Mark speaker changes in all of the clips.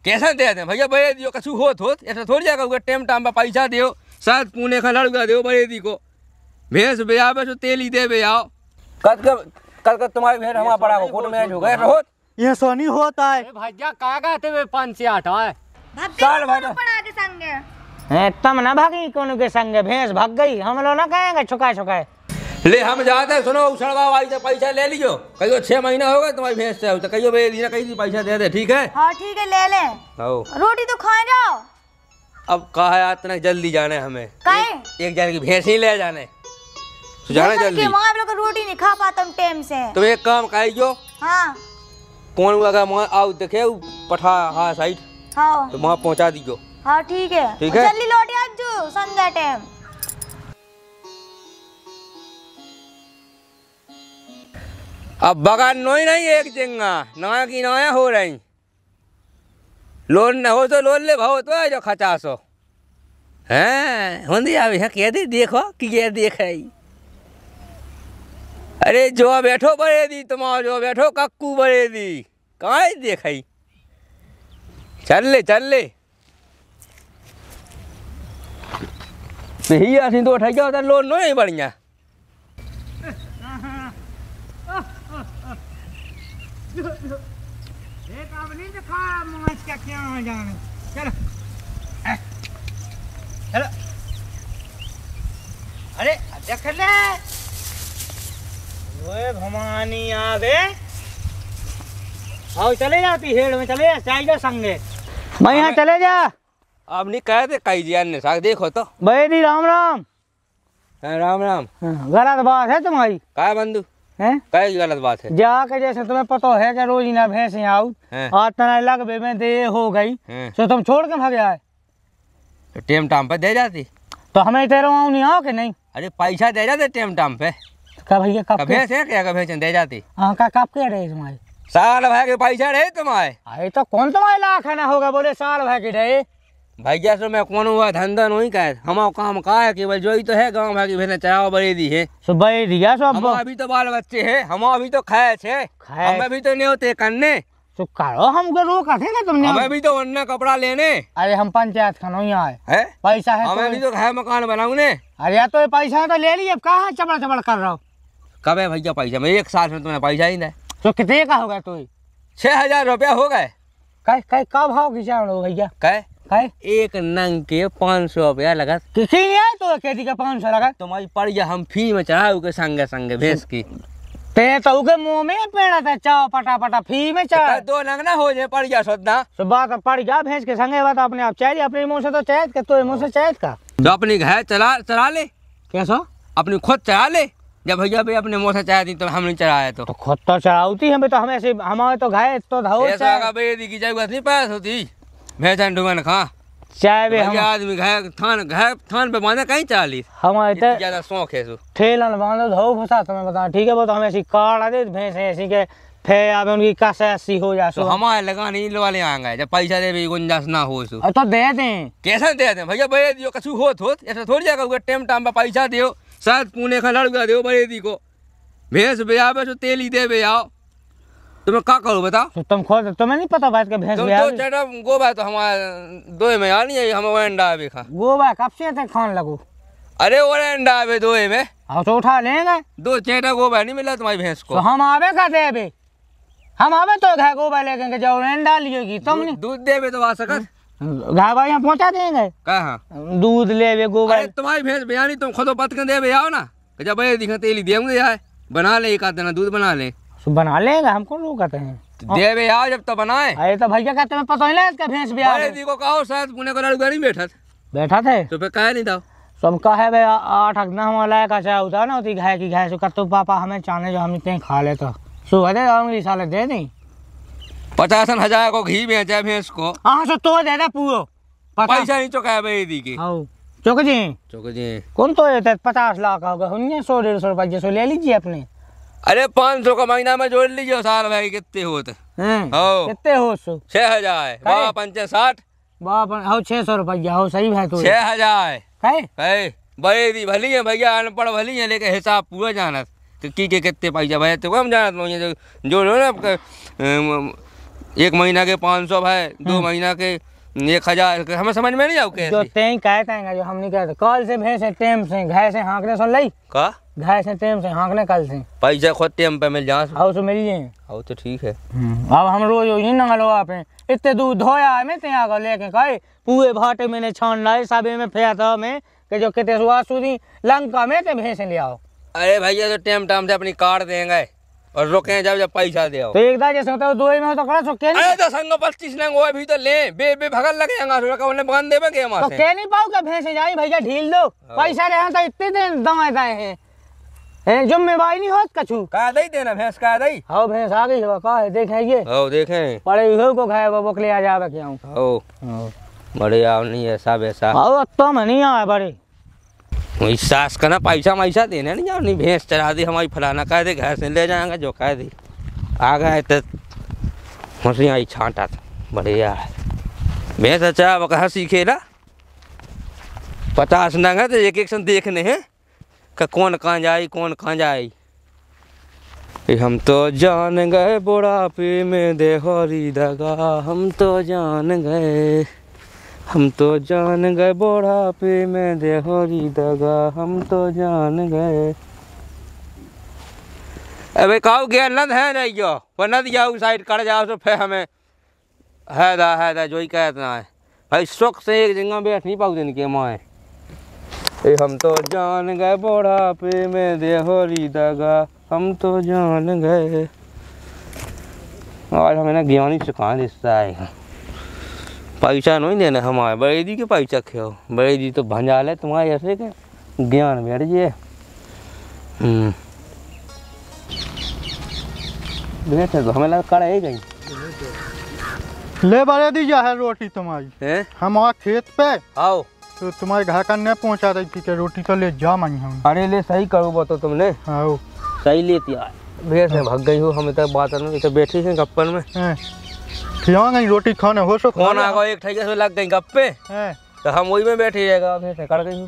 Speaker 1: कैसा दे दें भैया बड़े दियो कछु होत ऐसा थोड़ी जाकर टाइम टाइम पर पैसा दियो साथ पुणे का लड़का दियो बड़े दी को भैंस बेयाबे तो तेल ही दे बे आओ कल तुम्हारी भैंस हमारा पड़ा हो कोट में हो गए रहो
Speaker 2: ये सोनी होता है
Speaker 3: भैया कहा कहते वे 5 से 8 है
Speaker 1: साल भाई
Speaker 4: पड़ा के संग
Speaker 2: है तम ना भागी कौन के संग भैंस भाग गई हम लोग ना कहेंगे छुकाए छुकाए
Speaker 1: ले हम जाते हैं सुनो उछड़वा वाली से पैसा ले लीजिए कहियो 6 महीना हो गए तुम्हारी भैंस से तो कहियो बे दी ना कहीं पैसा दे दे ठीक है।
Speaker 4: हाँ ठीक है ले ले रोटी तो खाए जाओ।
Speaker 1: अब कहा है इतना जल्दी जाने हमें एक जन की भैंस ही ले जाने तो जाने जल्दी
Speaker 4: वहाँ लोग रोटी नहीं खा पाता हूँ टाइम से।
Speaker 1: तुम एक काम कहियो
Speaker 4: हाँ
Speaker 1: कौन अगर वहाँ आओ देखे पठा हाँ साइड
Speaker 4: हाँ
Speaker 1: तो वहाँ पहुँचा दीजिए।
Speaker 4: हाँ ठीक है जल्दी लौट आज जो संध्या टाइम।
Speaker 1: अब बगान नोई नहीं एक जंगा नया की नया हो रही लोन न हो तो लोन ले भाव तो जो 50 हैं होंदी अभी है कह दी देखो कि ये देख रही अरे जो बैठो बड़े दी तुम्हारा जो बैठो कक्कू बड़े दी कहाँ देख चल ले ही असी तो उठाई जाओ लोन नो नहीं बढ़िया
Speaker 2: एक अब नहीं दिखा मौज का क्या जाने चलो चलो अरे देख ले ओए भवानी आवे आओ चले जाती हेड़ में चले चाय जा संगे मैं यहाँ चले जा
Speaker 1: अब नहीं कहे थे कई जिया ने साग देखो तो
Speaker 2: भाई दी राम राम
Speaker 1: राम राम
Speaker 2: गलत बात है तुम्हारी
Speaker 1: काय बंधु
Speaker 2: हैं
Speaker 1: काय गलत बात है
Speaker 2: जाके जैसे तुम्हें पता है कि रोज ना भैंस आओ आज तना लग बे में दे हो गई तो तुम छोड़ के भाग आए
Speaker 1: तो टेम टाइम पे दे जाती
Speaker 2: तो हमें तेरे वहाँ नहीं आओ कि नहीं
Speaker 1: अरे पैसा दे जाते टेम टाइम पे
Speaker 2: कब भैया कब
Speaker 1: भैंस है क्या भैंस दे जाती
Speaker 2: हाँ का कब कह रहे तुम्हारे
Speaker 1: साल भाई के पैसा रहे तुम्हारे
Speaker 2: अरे तो कौन तुम्हारे लाख ना होगा बोले साल भाई के रहे
Speaker 1: भैया सो मैं कौन हुआ धंधा नहीं का हमारा काम का है केवल जो ही तो है गाँव भाई भेजना चाहो बड़ी दी है
Speaker 2: सो बड़ी दिया सो
Speaker 1: हम अभी तो बाल बच्चे है हम अभी तो खाए छे हमें भी तो नहीं होते करने
Speaker 2: तो करो हमको रोका थे ना तुमने
Speaker 1: हमें भी तो वरना कपड़ा लेने
Speaker 2: अरे हम पंचायत का नहीं आए
Speaker 1: है
Speaker 2: पैसा है
Speaker 1: हमें भी तो घर मकान बनाऊने
Speaker 2: अरे या तो पैसा तो ले लिए कहाँ चबड़ चबड़ कर रहा हो
Speaker 1: कब है भैया पैसा मैं 1 साल में तुम्हें पैसा ही नहीं
Speaker 2: तो कितने का होगा तो
Speaker 1: 6000 रुपया हो गए
Speaker 2: कै का भाव खिंचा लो भैया
Speaker 1: कै
Speaker 2: कै
Speaker 1: एक नंग के 500 रुपया लगा
Speaker 2: किसी नहीं आए तो खेती का 500 लगा
Speaker 1: तुम्हारी पड़ जा हम फी में चढ़ाऊ के संगे संगे भैंस की
Speaker 2: ते तो के मुंह में पेड़ा था चाव पटा पटा फी में चढ़ा
Speaker 1: 2 नंग ना हो जाए पड़ जा सोचना
Speaker 2: तो बात पड़ गया भैंस के संगे बात अपने आप चाहिए अपने मुंह से तो चाहिए का तो मुंह से चाहिए का
Speaker 1: जो अपनी घर चला ले
Speaker 2: कैसा
Speaker 1: अपनी खुद चढ़ा ले जब भैया भी अपने मुँह से चाह दी तो हम नहीं चढ़ाए तो
Speaker 2: खुद तो चढ़ाती हमें तो हमें से हमारे तो घाय तो धाओ
Speaker 1: ऐसा बेदी की जरूरत नहीं पास होती भैंसन डुगन खा
Speaker 2: चाहे वे हम
Speaker 1: आदमी घर थान पे बांधे कहीं चाली
Speaker 2: हमारे तो
Speaker 1: ज्यादा शौक है सो
Speaker 2: ठेलन बांधो धाओ फंसा तुम्हें बता ठीक है वो तो हमें ऐसी काट दे भैंस ऐसी के फिर अब उनकी कस ऐसी हो जा
Speaker 1: तो हमारे लगा नहीं वाले आएंगे जब पैसा दे भी गुंजाइश ना हो सो
Speaker 2: तो दे दें
Speaker 1: कैसे दे दें भैया बड़े दियो कछु होत ऐसा थोड़ी जाकर टाइम टाइम पर पैसा दियो साथ पुणे का लड़का दियो बड़े दी को भैंस बेयाबे तो तेल ही दे बे आओ तुम्हें क्या करूँ बताओ
Speaker 2: तो तुम खुद तुम्हें नहीं पता बात के भैंस
Speaker 1: तो चटा गोबा तो हमारे 2 में आ नहीं है हम अंडा आवे खा
Speaker 2: गोबा कब से तक खान लगो
Speaker 1: अरे वो अंडा आवे 2 में
Speaker 2: हम तो उठा लेंगे
Speaker 1: 2 चेटा गोबा नहीं मिला तुम्हारी भैंस को
Speaker 2: तो हम आवे का देबे हम आवे तो घा गोबा लेके जाओ अंडा लियोगी तुम नहीं
Speaker 1: दूध देबे तो आ सकत
Speaker 2: घा बा यहाँ पहुँचा देंगे
Speaker 1: कहाँ
Speaker 2: दूध ले गोबर
Speaker 1: तुम्हारी भैंस बयानी तुम खुद पत के दे आओ ना जब भैया दिखा तेली देंगे यार बना ले एक आध दूध बना ले
Speaker 2: बना लेगा हमको लोग कहते हैं
Speaker 1: दे आओ जब तो बनाए
Speaker 2: अरे तो भैया कहते हैं पता नहीं इसका भैंस भी
Speaker 1: अरे दी को कहो शायद पुणे का लड़का नहीं
Speaker 2: बैठा थे
Speaker 1: तो फिर कहे नहीं था
Speaker 2: सब कहे भाई 8 अगना हमारा का चाहे होता ना होती घाय की घाय सो तो पापा हमें चाहने जो हम इतने खा ले तो सुबह दे जाऊंगी साले दे दी
Speaker 1: 50,000 को घी बेचा भैंस को
Speaker 2: हाँ सो तो दे दे पूरो
Speaker 1: पैसा नहीं चुकाया भाई दी की
Speaker 2: चौक जी कौन तो 50 लाख होगा 100-150 रुपये सो ले लीजिए अपने
Speaker 1: अरे 500 का महीना में जोड़ लीजिए साल भाई कितने होते
Speaker 2: कितने हो सो
Speaker 1: 6,000 बाबा 50-60
Speaker 2: बाबा हो 600 रुपया हो सही है तो
Speaker 1: 6,000
Speaker 2: कहे
Speaker 1: बड़े दी भली है भैया अनपढ़ भली है लेकिन हिसाब पूरा जाना तो की के कितने पैसा भैया तो हम जाना जो ना 1 महीना के 500 भाई, 2 महीना के 1000, हमें समझ में नहीं आऊ
Speaker 2: जो
Speaker 1: कैसे
Speaker 2: तें कहते हैं जो हम नहीं कहते, कल से भैंसे टेम से घाय से हाँकने सुन लई,
Speaker 1: का
Speaker 2: घाय से टेम से हाँकने कल से
Speaker 1: पैसा खुद टाइम पे मिल जा।
Speaker 2: हाउ से मिल जाए।
Speaker 1: आओ तो ठीक है।
Speaker 2: अब हम रोज ही नंगल हुआ पे इतने दूध धोया है मैं ते आगे लेके कहे पूरे भाटे मैंने छान लाए साबे में फेंता में कि जो कितने सुहा सुधी लंका में ते भैंसे ले आओ।
Speaker 1: अरे भैया तो टाइम टाइम से अपनी काट देंगे और रुके जब पैसा दे आओ।
Speaker 2: तो एक दार जैसे होता है दो में हो तो करा सो क्या
Speaker 1: अरे
Speaker 2: नहीं
Speaker 1: तो संग 25 नंग वो भी तो ले बे भगल लगेगा उन्हें बांध देवे के
Speaker 2: तो
Speaker 1: हमारे
Speaker 2: क्या नहीं पाओ क्या भैंसे जाई भैया ढील दो पैसा रहे तो इतने दिन दवाए दाए हैं जिम्मेवारी नहीं होत कछु
Speaker 1: का दई देना भैंस का दई।
Speaker 2: हाउ भैंस आ गई का है देखेंगे
Speaker 1: आओ देखें
Speaker 2: पड़े हुए को खाए वो बोकले आ जावे क्या
Speaker 1: आओ बड़े आओ नहीं ऐसा वैसा
Speaker 2: हाउ तो मैं नहीं आए बड़े
Speaker 1: वही सास का ना पैसा मैसा देने नहीं जाओ नहीं भैंस चढ़ा दी हमारी फलाना कह दे घर से ले जाएंगे जो कह दी आ गए तो हंसी आई छांटा था बढ़िया है भैंस। अच्छा अब हंसी खेला 50 नंग है तो एक एक सन देखने हैं कि कौन कहाँ जाई कौन कहाँ जाई। हम तो जान गए बुढ़ापे में देहरी दगा, हम तो जान गए, हम तो जान गए बुढ़ापे में देहरी दगा, हम तो जान गए। अबे काऊ गया नद है नहीं जो वो नद जाओ साइड कर जाओ तो फिर हमें है दा जो ही कहना है भाई सुख से एक जगह बैठ नहीं पाऊ दिन के माए। हम तो जान गए बुढ़ापे में देहरी दगा, हम तो जान गए। और हमें ना ज्ञानी सिखा देता है पैसा नहीं देना हमारे बड़े दी के पैसा खेओ बड़े दी तो भंजाल है तुम्हारे ऐसे के ज्ञान बैठ जाए। तो हमें लगा कड़ा है गई
Speaker 5: ले बड़े दी जा है रोटी तुम्हारी
Speaker 1: है
Speaker 5: हमारा खेत पे
Speaker 1: आओ
Speaker 5: तो तुम्हारे घर का नहीं पहुंचा रही थी कि रोटी तो ले जा मांगी हम।
Speaker 1: अरे ले सही करो बतो तुमने
Speaker 5: हाँ
Speaker 1: सही लेती यार भैंस में भाग गई हो हमें तो बात नहीं तो बैठी है गप्पन में
Speaker 5: खिला गई रोटी खाने हो सो
Speaker 1: कौन आ गए एक ठेके से लग गई गप्पे तो हम वही में बैठे रहेगा भैंस कर गई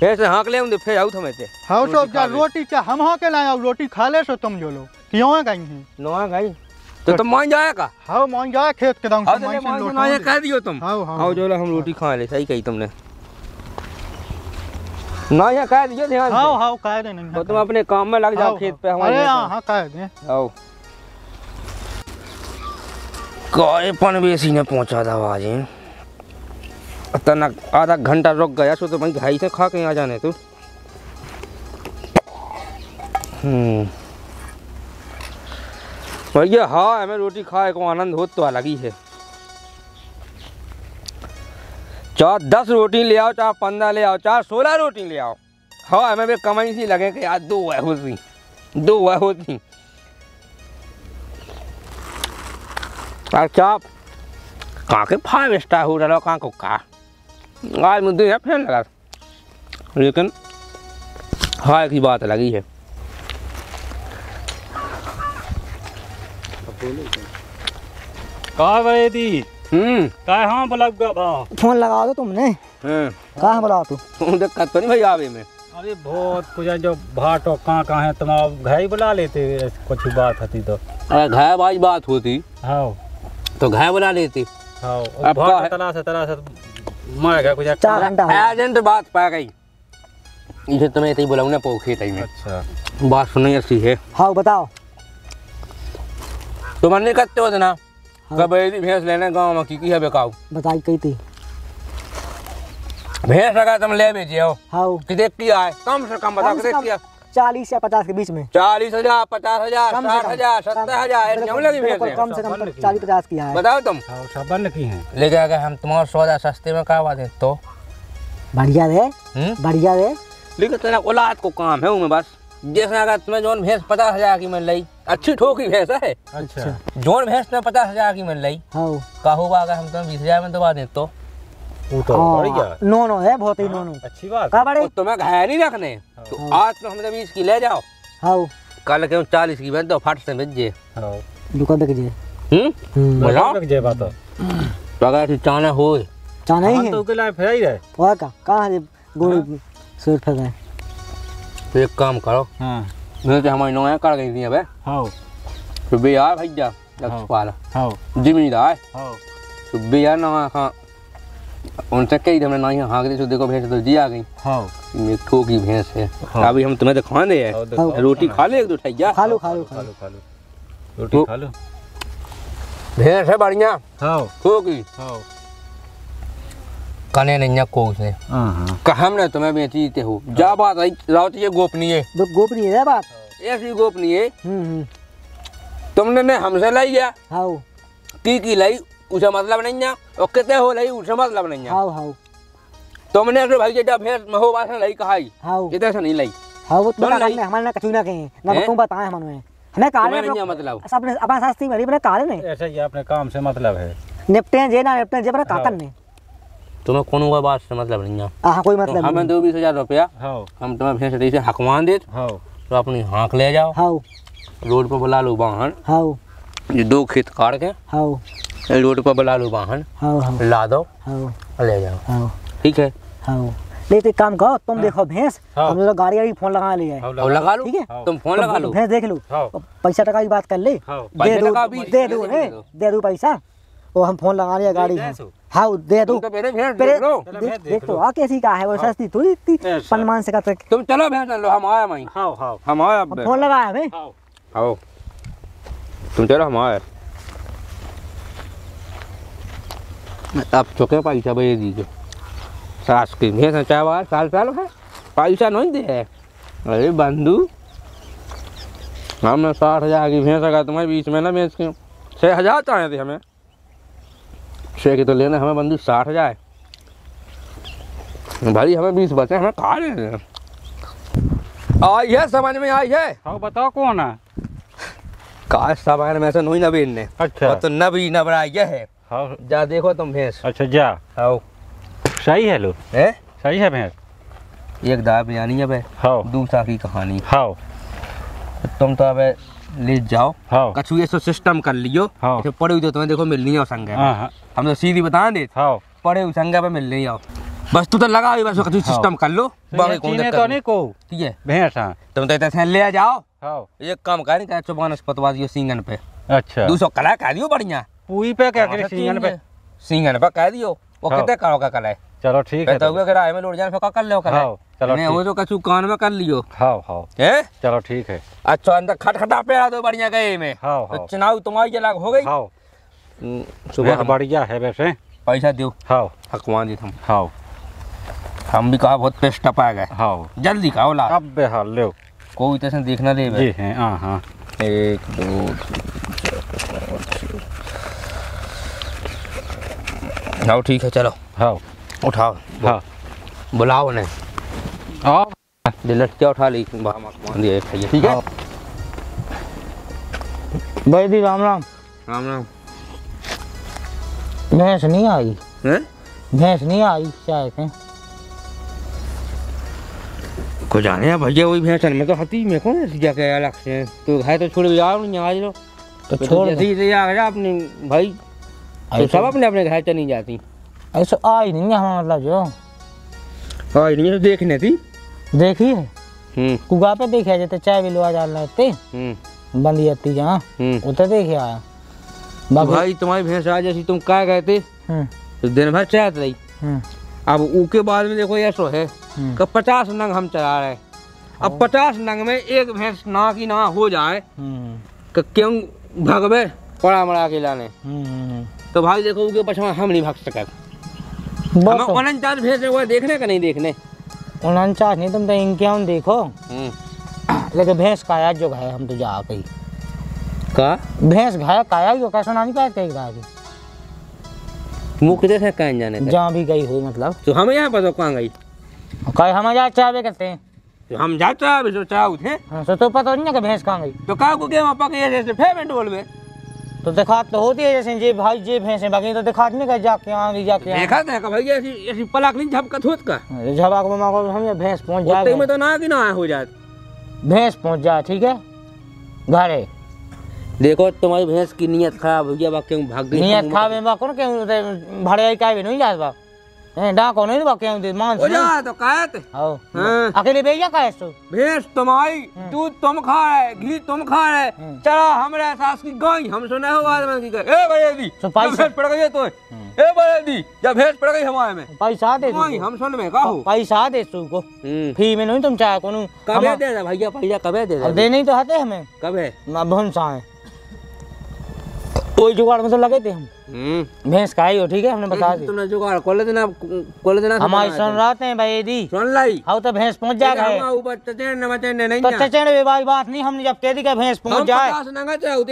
Speaker 1: भैंस हाँक ले फिर आऊ थमे
Speaker 5: हाँ सो क्या रोटी क्या हम हाँ के लाए रोटी खा ले सो तुम जो लो क्यों गई हैं
Speaker 1: नवा गई तो तुम मान जाएगा
Speaker 5: हाँ मान जाए खेत के दाम
Speaker 1: से कह दियो तुम
Speaker 5: हाँ हाँ
Speaker 1: आओ जो हम रोटी खा ले सही कही तुमने ना यहाँ कह दियो ध्यान
Speaker 5: हाँ हाँ कह दे नहीं
Speaker 1: तो तुम अपने काम में लग जाओ खेत पे हमारे।
Speaker 5: अरे हाँ कह दे
Speaker 1: आओ कोई पन बेसी ने पहुंचा था आवाज तना आधा घंटा रुक गया सो तो भाई घाई से खा के आ जाने तू। भैया हाँ हमें रोटी खाए को आनंद हो तो अलग ही है। चाहे 10 रोटी ले आओ चाहे 15 ले आओ चाहे 16 रोटी ले आओ हाँ हमें भी कमाई सी लगे कि यार 2 है होती अच्छा कहाँ के 5 स्टार हो रहा कहाँ को कहा आज मुझे है फिर लगा लेकिन हाँ की बात लगी है।
Speaker 3: कहा बड़े दी कहा हाँ लगा बा
Speaker 2: फोन लगा दो तुमने कहाँ बुलाओ तू
Speaker 1: दिक्कत तो नहीं भाई आवे में।
Speaker 3: अरे बहुत कुछ है जो भाटो कहाँ है तुम आप घर ही बुला लेते कुछ बात होती तो।
Speaker 1: अरे घर बाज बात होती
Speaker 3: हाँ
Speaker 1: तो घर बुला लेती
Speaker 3: हाँ
Speaker 1: अब
Speaker 3: तला से मर गया कुछ
Speaker 2: 4 घंटा
Speaker 1: एजेंट बात पा गई इसे तुम्हें ऐसे ही बुलाऊँ ना पोखे टाइम में।
Speaker 3: अच्छा
Speaker 1: बात सुननी अच्छी है
Speaker 2: हाँ बताओ
Speaker 1: तुम नहीं करते हो ना कब भैंस लेने गाँव में की है बेकाऊ
Speaker 2: बताई कही थी
Speaker 1: भैंस अगर तुम ले बेचे हो
Speaker 2: हाँ
Speaker 1: कितने की आए कम से कम बताओ कितने की
Speaker 2: 40 या 50 के बीच में
Speaker 1: 40,000 50,000 60,000 70,000 क्यों लगी भैंस
Speaker 2: कम से कम 40-50 की है।
Speaker 1: बताओ तुम
Speaker 3: हाँ सब बंद की हैं
Speaker 1: लेकिन अगर हम तुम्हारा सौदा सस्ते में करवा दें तो
Speaker 2: बढ़िया दे
Speaker 1: लेकिन तेरा औलाद को काम है उनमें बस जैसे अगर तुम्हें जोन भैंस 50,000 की मिल रही अच्छी ठोकी भैंस है
Speaker 3: अच्छा
Speaker 1: जोन भैंस तुम्हें 50,000 की मिल रही
Speaker 2: हाँ
Speaker 1: का होगा अगर हम तुम्हें 20,000 में दबा दें तो
Speaker 3: वो तो बढ़िया
Speaker 2: नो है बहुत ही नो
Speaker 3: अच्छी बात
Speaker 2: का बड़े
Speaker 1: तुम्हें घायल नहीं रखने तो आज तो हम 20 की ले जाओ
Speaker 2: हाँ
Speaker 1: कल क्यों 40 की भेज दो फट से भेजिए
Speaker 3: हाँ
Speaker 2: दुकान देख जे
Speaker 1: बताओ
Speaker 3: जे बात
Speaker 1: तो अगर चाना हो
Speaker 2: चाना ही है
Speaker 3: तो के लाए फिर ही रहे
Speaker 2: और का कहाँ है गोली सूर फंसा है
Speaker 1: तो एक काम करो
Speaker 3: हाँ
Speaker 1: मैं तो हमारी नौया कर गई थी अब
Speaker 3: हाँ
Speaker 1: तो बे यार भैया लक्षपाल
Speaker 3: हाँ
Speaker 1: जिम्मेदार
Speaker 3: हाँ
Speaker 1: सुबह यार ना हाँ उनसे कही हमने ना यहाँ दे देखो भैंस तो जी आ गई
Speaker 3: हाँ
Speaker 1: मिठू की भैंस है
Speaker 3: हाँ।
Speaker 1: अभी हम तुम्हें दिखा दे रोटी खा ले एक दो ठैया
Speaker 2: खा लो खा लो खा
Speaker 3: खा
Speaker 2: लो
Speaker 3: लो खा लो रोटी खा लो
Speaker 1: भैंस है बढ़िया
Speaker 3: हाँ
Speaker 1: होगी
Speaker 3: हाँ
Speaker 1: कने नहीं को उसने
Speaker 3: हाँ
Speaker 1: कहा हमने तुम्हें बेची थे हो जा बात आई रावत ये गोपनीय
Speaker 2: तो गोपनीय है बात।
Speaker 1: ऐसी गोपनीय
Speaker 2: हम्म।
Speaker 1: तुमने ने हमसे लाई गया
Speaker 2: हाँ
Speaker 1: की लाई उसे मतलब नहीं है और कितने हो लाई उसे मतलब नहीं है
Speaker 2: हाँ हाँ
Speaker 1: तुमने तो भाई जब भैंस महो बात लाई कहाई
Speaker 2: हाँ
Speaker 1: इधर से नहीं लाई
Speaker 2: हाँ वो
Speaker 1: बोल रही।
Speaker 2: हमारे ना कछु ना कहें ना
Speaker 1: हैं?
Speaker 2: तुम बताएं हमें काले
Speaker 1: तुम्हें नहीं है मतलब
Speaker 2: अपने अपना सस्ती मेरी अपने काले ने
Speaker 3: ऐसा ही अपने काम से मतलब है
Speaker 2: निपटे जे ना निपटे जे अपने काकन ने
Speaker 1: तुम्हें कौन हुआ बात से मतलब नहीं है
Speaker 2: हाँ कोई मतलब
Speaker 1: हमें
Speaker 2: नहीं।
Speaker 1: 20,000 रुपया
Speaker 3: हाँ
Speaker 1: हम तुम्हें भैंस रही से हकमान दे
Speaker 3: हाँ
Speaker 1: तो अपनी हाँक ले जाओ
Speaker 2: हाँ
Speaker 1: रोड पर बुला लो वाहन
Speaker 2: हाँ
Speaker 1: ये 2 खेत काट के
Speaker 2: हाँ
Speaker 1: रोड पर बुला लो वाहन
Speaker 2: हाँ हाँ
Speaker 1: ला दो
Speaker 2: हाँ
Speaker 1: और ले जाओ
Speaker 2: हाँ
Speaker 1: ठीक है
Speaker 2: हाँ लेकिन एक काम करो तुम देखो भैंस
Speaker 3: हाँ।
Speaker 2: हम लोग गाड़ी फोन लगा लिया है
Speaker 1: और लगा लो
Speaker 2: ठीक है
Speaker 1: तुम फोन लगा लो
Speaker 2: भैंस देख लो
Speaker 3: हाँ
Speaker 2: और पैसा टका की बात कर ले
Speaker 3: हाँ
Speaker 1: पैसा टका भी
Speaker 2: दे दो दे दो पैसा वो हम फोन लगा लिया गाड़ी में हाँ दे दो
Speaker 1: तुम तो मेरे भैंस
Speaker 2: पहले
Speaker 1: देख लो
Speaker 2: देख तो आ कैसी का है वो सस्ती थोड़ी इतनी
Speaker 3: ऐसा।
Speaker 2: पनमान से का
Speaker 1: तुम चलो भैंस लो हम आए वहीं
Speaker 3: हाँ हाँ
Speaker 1: हम आए अब
Speaker 2: फोन लगाया हमें
Speaker 3: हाँ
Speaker 1: आओ तुम चलो हम आए अब चुके पैसा भेज दीजिए सास की भैंस चार साल है पैसा नहीं दे अरे बंधु हमने 60,000 की भैंस का तुम्हारे बीच में ना बेच के 6,000 चाहे थे हमें 6 की तो लेना हमें बंधु 60,000 भाई हमें 20 बचे हमें खा लेने आई है समझ में आई है
Speaker 3: हाँ बताओ कौन है
Speaker 1: का सामान में से नहीं नवीन ने
Speaker 3: अच्छा
Speaker 1: तो नबी नबरा ये है
Speaker 3: हाँ
Speaker 1: जा देखो तुम भैंस
Speaker 3: अच्छा जा
Speaker 1: आओ
Speaker 3: सही है लो
Speaker 1: है
Speaker 3: सही है भैंस
Speaker 1: एक दाल बिरयानी अब है
Speaker 3: हाँ
Speaker 1: दूसरा की कहानी
Speaker 3: हाँ
Speaker 1: तुम तो अब ले जाओ
Speaker 3: हाँ
Speaker 1: कछु ऐसा सिस्टम कर लियो
Speaker 3: हाँ।
Speaker 1: तो पड़े हुए तो तुम्हें देखो मिलनी है संग
Speaker 3: हाँ हाँ
Speaker 1: हम तो सीधी बता दे
Speaker 3: हाँ
Speaker 1: पड़े हुए संग पे मिलनी है बस तू तो लगा हुई बस कछु सिस्टम कर लो बाकी कौन
Speaker 3: चीने
Speaker 1: दिक्कत
Speaker 3: तो
Speaker 1: नहीं।
Speaker 3: नहीं को
Speaker 1: ठीक है
Speaker 3: भैंस हाँ
Speaker 1: तुम तो इतने ले जाओ
Speaker 3: हाँ
Speaker 1: एक काम कर नहीं चुपान अस्पतवा दियो सिंगन पे
Speaker 3: अच्छा
Speaker 1: 200 कला कह दियो बढ़िया
Speaker 3: पूरी पे क्या करे सींगन पे
Speaker 1: सिंगन पे कह दियो वो
Speaker 3: हाँ।
Speaker 1: कितने करो का कला है
Speaker 3: चलो ठीक है
Speaker 1: तो हुए किराए में लौट जाने फिर कर लो कला
Speaker 3: हाँ चलो
Speaker 1: नहीं वो जो कछु कान में कर लियो
Speaker 3: हाँ हाँ
Speaker 1: है
Speaker 3: चलो ठीक है
Speaker 1: अच्छा अंदर खटखटा पेड़ा दो बढ़िया गए में
Speaker 3: हाँ
Speaker 1: तो
Speaker 3: हाँ
Speaker 1: चुनाव तुम्हारी जलाग हो गई
Speaker 3: हाँ
Speaker 1: सुबह
Speaker 3: भैंस बढ़िया है वैसे
Speaker 1: पैसा दो
Speaker 3: हाँ
Speaker 1: हकवा दी तुम
Speaker 3: हाँ
Speaker 1: हम भी कहा बहुत पेस्ट टपा गए
Speaker 3: हाँ
Speaker 1: जल्दी खाओ ला
Speaker 3: अब बेहाल लो
Speaker 1: कोई तरह देखना ले
Speaker 3: जी हैं हाँ हाँ
Speaker 1: 1 2 आओ ठीक है चलो
Speaker 3: हाँ
Speaker 1: उठाओ
Speaker 3: हाँ
Speaker 1: बुलाओ ने
Speaker 3: हाँ
Speaker 1: लटके उठा ली मान दिया ठीक है
Speaker 2: भाई दी राम राम
Speaker 1: राम राम
Speaker 2: भैंस नहीं आई
Speaker 1: हैं
Speaker 2: भैंस नहीं आई शायद से
Speaker 1: को जाने भैया वही भैंसन में तो हती में कौन ऐसी जगह अलग से तो है तो छोड़ जाओ नहीं आज लो
Speaker 2: तो
Speaker 1: तो
Speaker 2: छोड़
Speaker 1: जैसे ही आ गया अपने भाई तो सब अपने अपने घर चली जाती
Speaker 2: ऐसा आई नहीं है हमारा मतलब जो
Speaker 1: और नहीं तो देखने थी
Speaker 2: देखिए कुगा पे देखिए जैसे चाय भी लोआ जान लगते बंदी जाती जहाँ उतर देखे आया बाकी
Speaker 1: भाई तुम्हारी भैंस आज जैसी तुम कह गए थे तो दिन भर चाहत रही अब ऊके बाद में देखो ऐसा है कि 50 नंग हम चला रहे अब 50 नंग में एक भैंस ना की ना हो जाए कि क्यों भगवे पड़ा मरा के लाने तो भाई देखो ऊके पछवा हम नहीं भाग सके हमें 49 भैंस वो देखने का नहीं देखने
Speaker 2: 49 नहीं तुम तो इनके देखो लेकिन भैंस काया जो है हम तो जा कही
Speaker 1: का
Speaker 2: भैंस घाया काया जो कैसा नहीं पाया कहीं गाय की
Speaker 1: मुख देखे कहीं जाने का
Speaker 2: जहाँ भी गई हो मतलब
Speaker 1: तो हम यहाँ पर तो कहाँ गई
Speaker 2: कहीं हम जा चाहे करते हैं
Speaker 1: तो हम जाते अभी तो चाहू थे
Speaker 2: हाँ, तो पता नहीं ना कि भैंस कहाँ गई
Speaker 1: तो का को के वहाँ पके ऐसे फेमेंट बोल में
Speaker 2: तो दिखात तो होती है जैसे जे भाई जे भैंस है बाकी तो दिखात नहीं कर जाके आगे जाके
Speaker 1: देखा था का भैया ऐसी ऐसी पलक नहीं झपकत होत का
Speaker 2: झबाक मामा को हम भैंस पहुँच
Speaker 1: उतने
Speaker 2: जाए
Speaker 1: में तो ना कि ना हो जात
Speaker 2: भैंस पहुँच जाए ठीक है घरे
Speaker 1: देखो तुम्हारी भैंस की नीयत खराब हो गया क्यों भाग गई
Speaker 2: नियत खा में बा कौन के भड़े का भी नहीं जात बा हैं डाको नहीं बाकी हम दे मान
Speaker 1: हो जा तो कहते
Speaker 2: आओ
Speaker 1: हाँ।
Speaker 2: अकेले भेजा का तो
Speaker 1: भैंस तुम्हारी, दूध तुम खा रहे, घी तुम खा रहे, चला हमारे सास की गाय हम सुना हो आदमी की ए बड़ेदी
Speaker 2: तो पैसा-
Speaker 1: भैंस पड़ गई है तो ए बड़ेदी जब भैंस पड़ गई हमारे में
Speaker 2: पैसा दे
Speaker 1: गाय हम सुन में का हो
Speaker 2: पैसा दे तू को फी में नहीं तुम चाहे कोनो
Speaker 1: कबे दे दे भैया भैया कबे दे
Speaker 2: अब
Speaker 1: दे
Speaker 2: दे नहीं तो हते हमें
Speaker 1: कबे
Speaker 2: भंसा है कोई जुगाड़ में तो लगे थे हम भैंस का ही हो ठीक है हमने बता दी
Speaker 1: तुमने जुगाड़ खोल देना
Speaker 2: हमारी सुन रहे हैं भाई दी
Speaker 1: सुन लाई
Speaker 2: हाँ तो भैंस पहुंच जाएगा है
Speaker 1: ऊपर चचेड़ नहीं
Speaker 2: तो चचेड़ बेबाई बात नहीं हमने जब कह दी कि भैंस पहुंच जाए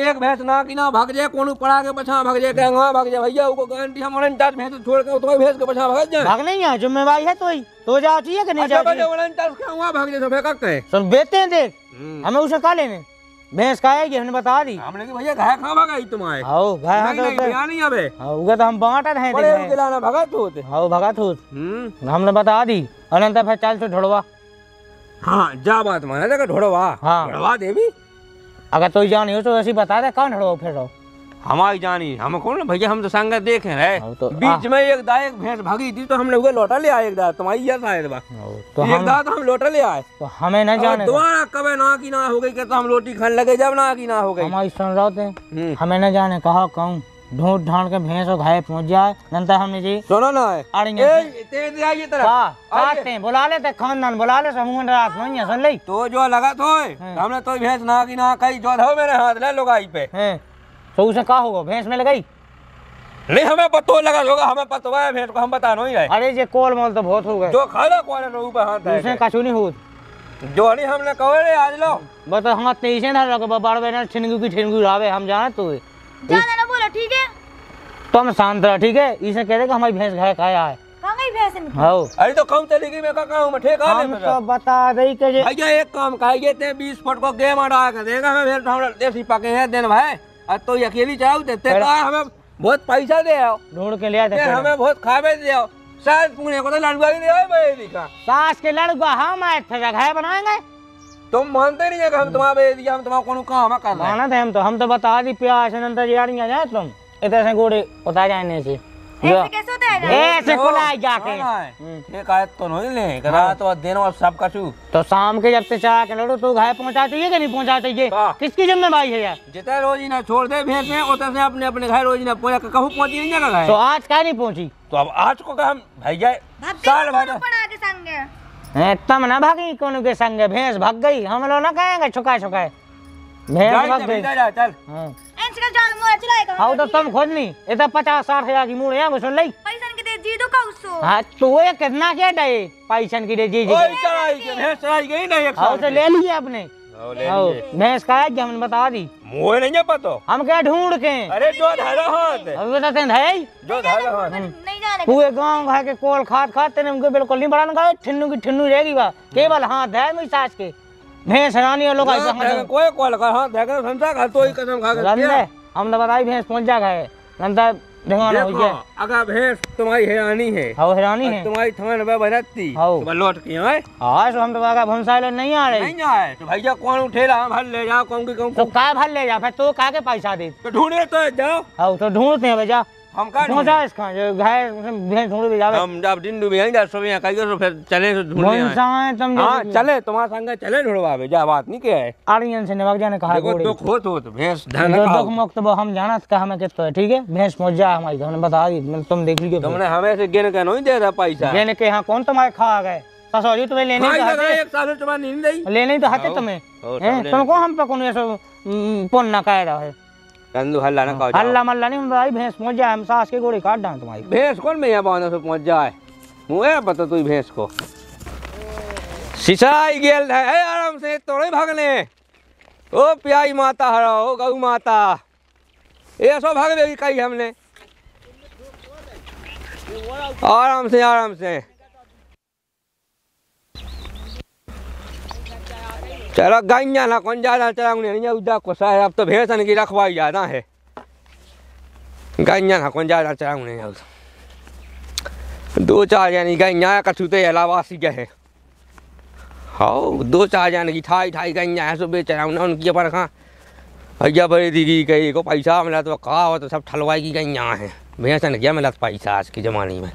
Speaker 1: एक भैंस ना कि ना भाग जाए कोनो पड़ा के पछा भाग जाए कहंगा भाग जाए भैया को गारंटी हम ओरन टास भैंस छोड़ के तो भैंस के पछा भाग जाए
Speaker 2: भाग नहीं है जिम्मेवारी है तो जाओ चाहिए कि नहीं जाओ
Speaker 1: अच्छा ओरन टास कहंगा भाग जाए सब का है
Speaker 2: सुन बेचते हैं देख हमें उसे खा लेने भैंस का आएगी हमने बता दी
Speaker 1: हमने कि भैया घाय खा भागा तुम्हारे
Speaker 2: आओ गाय हां
Speaker 1: नहीं
Speaker 2: तो
Speaker 1: नहीं अबे
Speaker 2: हाँ उगा तो हम बांटा रहे
Speaker 1: बड़े
Speaker 2: थे
Speaker 1: खिलाना भगत होते
Speaker 2: हाँ भगा थू हमने बता दी अनंत फिर चल तो ढोड़वा
Speaker 1: हाँ जा बात माना देखो ढोड़वा
Speaker 2: हाँ।
Speaker 1: ढोड़वा देवी
Speaker 2: अगर तो जानी हो तो ऐसी बता दे कौन ढोड़वा फिर रहो
Speaker 1: हमारी जानी हम कौन भैया हम तो संगत देखे रहे
Speaker 2: हाँ, तो
Speaker 1: बीच में एक दाए भैंस भागी थी तो हमने वो लौटा ले आए एक दाए तुम्हारी ये शायद बा
Speaker 2: तो
Speaker 1: एक दाए तो हम लौटा ले आए
Speaker 2: तो हमें न
Speaker 1: और
Speaker 2: जाने
Speaker 1: दोबारा कबे ना की ना हो गई तो हम रोटी खाने लगे जब ना की ना हो गई
Speaker 2: हमारी सुन रहे थे हमें न जाने कहा कहूँ ढूंढ ढांड के भैंस और घाय पहुंच जाए नंतर हमने जी
Speaker 1: सुनो ना
Speaker 2: अड़िया
Speaker 1: तेज आइए तरफ
Speaker 2: काटते हैं बुला लेते खानदान बुला ले समूह रात में सुन ली
Speaker 1: तो जो लगा तो हमने तो भैंस ना की ना कही जो धो मेरे हाथ ले लुगाई पे
Speaker 2: हैं तो उसे कहा होगा भैंस में लगाई
Speaker 1: नहीं हमें पतो लगा होगा हमें पतो है भैंस को हम बता नहीं रहे
Speaker 2: अरे ये कोल मोल तो बहुत हो गए
Speaker 1: जो खाना कौन है ऊपर हाथ है
Speaker 2: उसने कछु नहीं हो
Speaker 1: जो नहीं हमने कहो रे आज लो
Speaker 2: बता हम तेईसे ना रखो बार बेना छिनगु की छिनगु रावे हम जाना तू
Speaker 4: जाना ना बोलो ठीक है
Speaker 2: तुम शांत रह ठीक है इसे कह दे कि हमारी भैंस घाय खाया है
Speaker 4: कहाँ गई भैंस इनकी?
Speaker 2: हाँ
Speaker 1: अरे तो कम चलेगी मैं का हूं मैं ठेका ले
Speaker 2: हम तो बता दई के जे
Speaker 1: भैया एक काम खाइए ते 20 फुट को गेम अड़ा के देगा हमें फिर हमरा देसी पके हैं दिन भाई अब तो अकेली चाहो देते का हमें बहुत पैसा दे आओ
Speaker 2: ढूंढ के लिया
Speaker 1: ते
Speaker 2: दे
Speaker 1: हमें बहुत खावे दे आओ शायद पुणे को तो लड़वा ही दे आओ बेदी का
Speaker 2: सास के लड़का हम आए थे घाय बनाएंगे
Speaker 1: तुम मानते नहीं है कि हम तुम्हारे बेदी हम तुम्हारा कोनो काम कर रहे हैं
Speaker 2: माना थे हम तो बता दी प्यास नंतर यारियां जाए तुम इधर से गोड़े उतार जाने से
Speaker 4: ऐसे कैसे होता है
Speaker 2: ऐसे खुलाई जाके
Speaker 1: एक आयत तो नहीं ले करा तो दिन और सब कछु
Speaker 2: तो शाम के जब से चाह के लड़ो तो घाय पहुंचा चाहिए कि नहीं पहुंचा चाहिए किसकी जिम्मेदारी है यार
Speaker 1: जितना रोज ही ना छोड़ दे भैंस में उतना से अपने अपने घर रोज ही ना पहुंचा कहूँ पहुंची नहीं जगह
Speaker 2: तो
Speaker 1: है
Speaker 2: आज क्या नहीं पहुंची
Speaker 1: तो अब आज को हम भैया साल भर
Speaker 4: पड़ा के संग
Speaker 2: तम ना भागी कोनो के संग भैंस भाग गई हम लोग ना कहेंगे छुकाए छुकाए भैंस भाग गई
Speaker 1: चल
Speaker 2: हाँ
Speaker 4: इनसे जान मोर चलाएगा
Speaker 2: हाँ तो तुम खुद नहीं इतना 50-60 हजार की मूड़ है सुन ली
Speaker 4: पैसा के दे जी दो का उसको
Speaker 2: हाँ तो ये कितना क्या डे पैसा की दे जी
Speaker 1: ओए चढ़ाई के भैंस चढ़ाई गई ना एक
Speaker 2: हाँ
Speaker 1: साल
Speaker 2: तो ले लिए अपने हाँ भैंस का है हमने बता दी
Speaker 1: मोए नहीं है पतो
Speaker 2: हम क्या ढूंढ के
Speaker 1: अरे जो धारा हाथ
Speaker 2: अभी बताते हैं भाई
Speaker 1: जो धारा हाथ
Speaker 4: नहीं जाने
Speaker 2: पूरे गांव भर के कोल खाद खाते ने उनको बिल्कुल नहीं बढ़ाना का ठिन्नू की ठिन्नू रहेगी बा केवल हाथ है मेरी सास के भैंस रानी और लोग
Speaker 1: कोई कॉल कर हां देखो संसा खा तो ही कसम खा के
Speaker 2: रंदे हमने बताई भैंस पहुंच जाएगा है नंतर ढंगाना हो गया
Speaker 1: अगर भैंस तुम्हारी हैरानी है
Speaker 2: हाँ हैरानी है
Speaker 1: तुम्हारी थान में बनती
Speaker 2: हाँ।
Speaker 1: तो लौट के आए
Speaker 2: आज तो हम तो बागा भंसाइलो नहीं आ रहे
Speaker 1: नहीं आए तो भैया कौन उठेला हम भर ले जाओ कहूं कि
Speaker 2: तो
Speaker 1: कहूं
Speaker 2: काय भर ले जा फिर तो का के पैसा दे
Speaker 1: तो ढूंढे तो जाओ
Speaker 2: हाँ तो ढूंढते हैं भैया
Speaker 1: हम का
Speaker 2: पहुंचा इसका जो घाय भैंस ढूंढ भी जावे
Speaker 1: हम जब दिन डूबे आएंगे सब यहाँ कहिए तो फिर चले तो ढूंढने आए
Speaker 2: भंसाए तुम
Speaker 1: हाँ चले तुम्हारे संग चले ढूंढवावे जा बात नहीं क्या है
Speaker 2: आर्यन से निभाग जाने कहा
Speaker 1: देखो
Speaker 2: गोड़ी
Speaker 1: दुख हो तो भैंस ध्यान
Speaker 2: जो
Speaker 1: रखो
Speaker 2: दुख मुक्त वो हम जाना था हमें कितना है ठीक है भैंस पहुंच जा हमारी हमने बता दी तुम देख लीजिए
Speaker 1: तुमने हमें से गिन के नहीं दे रहा पैसा
Speaker 2: लेने के यहाँ कौन तुम्हारे खा गए ससुरी तुम्हें लेने
Speaker 1: भाई
Speaker 2: तो
Speaker 1: लगा
Speaker 2: आते
Speaker 1: एक साल से तुम्हारी नींद नहीं
Speaker 2: लेने तो आते तुम्हें हैं तुमको हम पे कौन ऐसा पुण्य कह रहा है
Speaker 1: कंदू हल्ला ना कहो
Speaker 2: हल्ला मल्ला नहीं भाई भैंस पहुंच जाए हम सास के गोड़ी काट डाल तुम्हारी
Speaker 1: भैंस कौन में यहाँ बांधो से पहुंच जाए मुझे बता तू भैंस को सिंचाई गेल है आराम से तोड़े भागने ओ प्याई माता हरा ओ गौ माता ये सो भाग देगी कही हमने आराम से चलो गैया ना कौन ज्यादा चलाऊंगे नहीं उदा को है अब तो भैंसन की रखवाई ज्यादा है गैया ना कौन ज्यादा चलाऊंगे नहीं 2-4 यानी गैया कछुते अलावासी के है हाँ 2-4 यानी की ठाई गैया है सो बेच रहा उनकी पर कहाँ भैया बड़ी दीदी कही को पैसा मिला तो कहा हो तो सब ठलवाई की गैया है भैंसन क्या मिला पैसा आज के जमाने में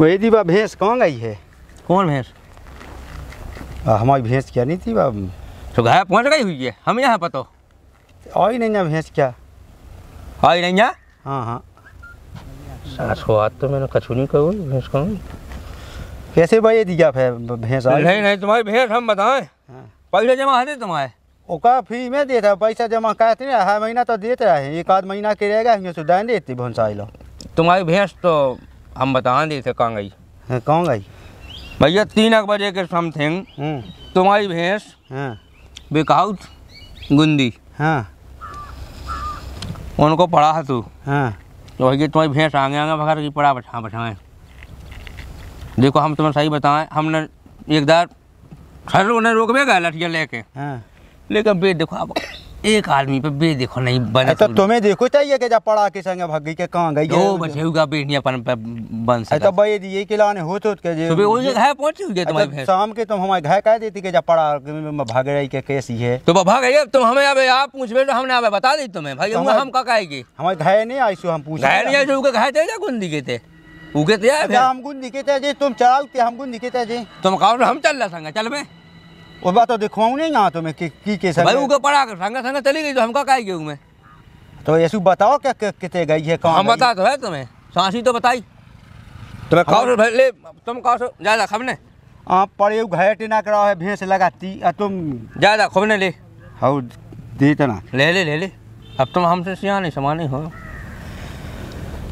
Speaker 6: वही दी बा भैंस कहाँ गई है?
Speaker 1: कौन भैंस?
Speaker 6: हमारी भैंस क्या नहीं थी बा?
Speaker 1: तो घर पहुँच गई हुई है, हम यहाँ पतो
Speaker 6: आई नहीं ना भैंस क्या?
Speaker 1: आई नहीं है।
Speaker 6: हाँ हाँ।
Speaker 1: सास को आज तो मैंने कछु नहीं कहूँ भैंस को।
Speaker 6: कैसे भाई दिया भैंस आई?
Speaker 1: नहीं तुम्हारी भैंस हम बताएं।
Speaker 6: हाँ।
Speaker 1: पैसे जमा है तुम्हारे?
Speaker 6: ओका फ्री में देता पैसा जमा करते हैं, हर महीना तो देते रहे, एक आध महीना के रहेगा हिंगे सुधार देती भंसाई लो।
Speaker 1: तुम्हारी भैंस तो हम बता देते कहाँ गई।
Speaker 6: कहाँ गई?
Speaker 1: भैया 3 बजे के समथिंग तुम्हारी भैंस
Speaker 6: हाँ
Speaker 1: बेकाउट गुंदी
Speaker 6: हाँ
Speaker 1: उनको पढ़ा है तू।
Speaker 6: हाँ।
Speaker 1: तो भैया तुम्हारी भैंस आगे आगे भगा की पड़ा बछाएँ। देखो हम तुम्हें सही बताएं, हमने एक दार खर उन्हें रोक भी गया लठिया लेके।
Speaker 6: हाँ।
Speaker 1: लेकिन बे देखो अब एक आदमी पे बे देखो नहीं बने।
Speaker 6: तो तुम्हें देखो चाहिए कि जब पड़ा के संगे भाग गई के कहाँ गई?
Speaker 1: दो बचेगा बेटियां अपन पे बन से।
Speaker 6: तो भाई ये खिलाने हो तो के
Speaker 1: सुबह वही घर पहुंची हुई है तुम्हारी भैंस।
Speaker 6: शाम के तुम हमारे घर कह देती कि जब पड़ा भाग रही के कैसी है?
Speaker 1: तो भाग गई। तुम हमें अब आप पूछबे तो हमने अब बता दी तुम्हें भाई। हम का कहेगी
Speaker 6: हमारे घर नहीं आई सो हम पूछ
Speaker 1: घर नहीं आई तो घर चाहिए गुंदी के थे उके थे
Speaker 6: हम गुंदी के थे तुम चढ़ाओ के हम गुंदी के थे
Speaker 1: तुम कहो हम चल रहा संग चल बे
Speaker 6: वो बात तो दिखवाऊं नहीं यहाँ तुम्हें की
Speaker 1: भाई उके पड़ा कर संग संग चली गई तो हम का कहेगी मैं।
Speaker 6: तो ऐसे बताओ क्या कितने गई है कहाँ?
Speaker 1: हम बता तो है तुम्हें, सांसी तो बताई तुम्हें कहो भाई ले तुम कहो ज्यादा खबने
Speaker 6: आप पड़े घर टिना करा है भैंस लगाती तुम
Speaker 1: ज्यादा खबने ले
Speaker 6: हाँ देते ना
Speaker 1: ले अब तुम हमसे सियाने समाने हो।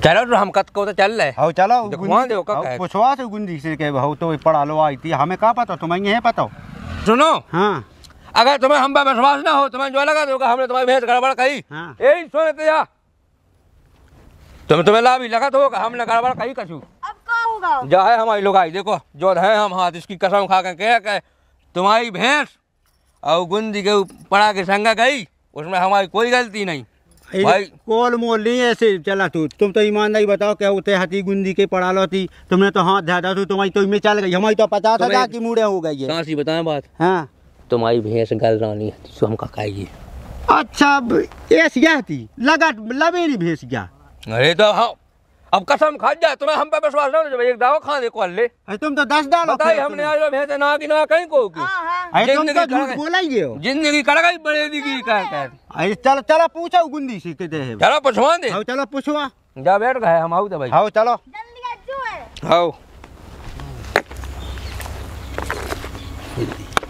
Speaker 1: चलो तो हम कत को तो चल रहे।
Speaker 6: हाँ चलो
Speaker 1: पूछवा
Speaker 6: से गुंदी से के भाव तो पढ़ा लो आई थी हमें कहाँ पता तुम्हें ये पता?
Speaker 1: सुनो
Speaker 6: हाँ
Speaker 1: अगर तुम्हें हम पे विश्वास ना हो तुम्हें जो लगा दोगा हमने तुम्हारी भैंस गड़बड़ कही।
Speaker 6: हाँ।
Speaker 1: यही सुने तो या तुम्हें लाभ ही लगा तो हमने गड़बड़ कही कछु।
Speaker 4: अब क्या होगा?
Speaker 1: जा है हमारी लोग आई देखो जो है हम हाथ इसकी कसम खा कर कह तुम्हारी भैंस और गुंदी के पड़ा के संग गई उसमें हमारी कोई गलती नहीं भाई।
Speaker 6: कोल मोल नहीं ऐसे चला तुम तो ईमानदारी बताओ क्या होते हाथी गुंदी के पड़ा लो थी तुमने तो हाथ ध्यान तू तुम्हारी तो में चल गई हमारी तो 50,000 की मुड़े हो गई है।
Speaker 1: सांसी बताएं बात।
Speaker 6: हाँ
Speaker 1: तुम्हारी भैंस गल रानी है तो हम का खाएगी।
Speaker 6: अच्छा ऐसी थी लगा लवेरी भैंस क्या?
Speaker 1: अरे तो हाँ अब कसम खा जा तुम्हें हम पे विश्वास ना हो एक दावा खा दे कॉल ले।
Speaker 6: तुम तो 10 डालो
Speaker 1: बताइए हमने आज भैंस ना की ना कहीं को की
Speaker 6: तुम तो झूठ बोला ही हो
Speaker 1: जिंदगी कड़ गई बड़े दी कर।
Speaker 6: चलो चलो पूछो गुंदी से कितने है?
Speaker 1: चलो पूछवा दे।
Speaker 6: हाँ चलो पूछवा
Speaker 1: जा बैठ गए हम आओ तो भाई।
Speaker 6: हाँ चलो
Speaker 4: जल्दी अज्जू है।
Speaker 1: आओ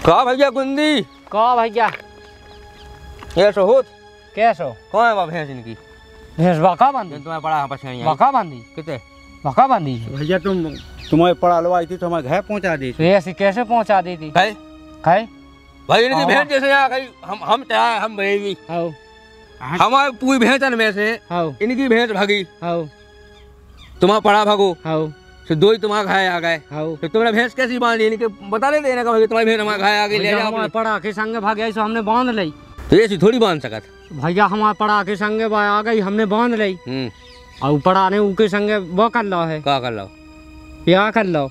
Speaker 1: कहा भैया गुंदी
Speaker 2: कहो भैया
Speaker 1: ये सो होत
Speaker 2: कैसो
Speaker 1: कौन है भैंस इनकी?
Speaker 2: भैंस बका बांधी
Speaker 1: तुम्हें पड़ा पछाई
Speaker 2: बका बांधी
Speaker 1: कितने
Speaker 2: बका बांधी
Speaker 6: भैया तुम्हारे पड़ा लो आई थी तो हमारे घर पहुँचा दी
Speaker 2: तो ऐसी कैसे पहुंचा दी थी?
Speaker 1: खाए
Speaker 2: खाए
Speaker 1: भाई इनकी भैंस जैसे आ गई हम चाहे हम भरेगी
Speaker 2: आओ
Speaker 1: हमारी पूरी भैंसन में से
Speaker 2: आओ
Speaker 1: इनकी भैंस भागी
Speaker 2: आओ
Speaker 1: तुम्हारा पड़ा भागो
Speaker 2: आओ
Speaker 1: तो दो ही तुम्हारा घाय आ गए
Speaker 2: आओ
Speaker 1: तो तुमने भैंस कैसी बांधी इनके बता देते ना कि तुम्हारी भैंस हमारा घाय आ गई ले जाओ अपने।
Speaker 2: पड़ा के संगे भाग आई सो हमने बांध ली।
Speaker 1: तो ऐसी थोड़ी बांध सकत
Speaker 2: भैया हमारे पड़ा के संगे आ गई हमने बांध ली और पड़ा ने उनके संगे वो कर लो है
Speaker 1: क्या कर लो
Speaker 2: क्या कर लो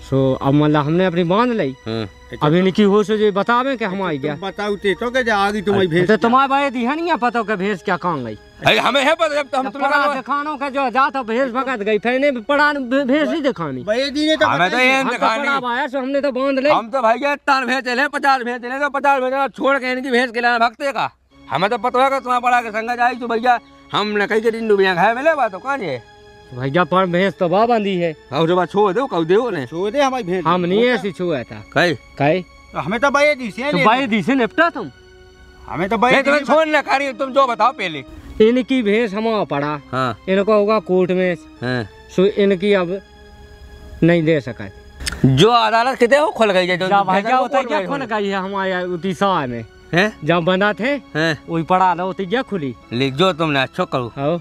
Speaker 2: सो अब मतलब हमने अपनी बांध ली। अब इनकी हो सो जो बतावे कि हमारी क्या
Speaker 6: बताओ तो के जा आगे तुम्हारी भैंस
Speaker 2: तो तुम्हारे भाई दी है नहीं पता कि भैंस क्या कहाँ गई?
Speaker 1: अरे हमें है पता जब हम
Speaker 2: पड़ा दिखानो का जो जाता भैंस भगत गई फिर पड़ा भैंस ही दिखानी
Speaker 6: भैया दी ने तो
Speaker 1: हमें तो ये दिखानी
Speaker 2: आया सो हमने तो बांध ली।
Speaker 1: हम तो भैया इतना भैंस चले 50 भैंस चले तो 50 भैंस छोड़ के इनकी भैंस के लाना भगते का हमें तो पता है तुम्हारा पड़ा के संग जाई तो भैया हमने कई के दिन डूबिया खाए मिले बात कौन है
Speaker 2: भैया पर भैंस तो बा बांधी है
Speaker 1: और जब छोड़ दो कह दो ने
Speaker 6: छोड़ दे हमारी भैंस
Speaker 2: हम नहीं ऐसी छुआ था कहे
Speaker 6: हमें तो भैया दी से
Speaker 2: तो भाई दी से निपटा तुम
Speaker 6: हमें तो भैया
Speaker 1: तुम्हें छोड़ ना करी तुम जो बताओ पहले।
Speaker 2: इनकी भैंस हमारा पड़ा
Speaker 1: हाँ
Speaker 2: इनको होगा कोर्ट में सो इनकी अब नहीं दे सका
Speaker 1: जो अदालत कितने हो खुल गई है जो
Speaker 2: भैया होता क्या खुल गई है हमारे उतीसा में
Speaker 1: हैं
Speaker 2: जब बंदा थे वही पड़ा लो उतीजा खुली
Speaker 1: ले जो तुमने अच्छा करो
Speaker 2: आओ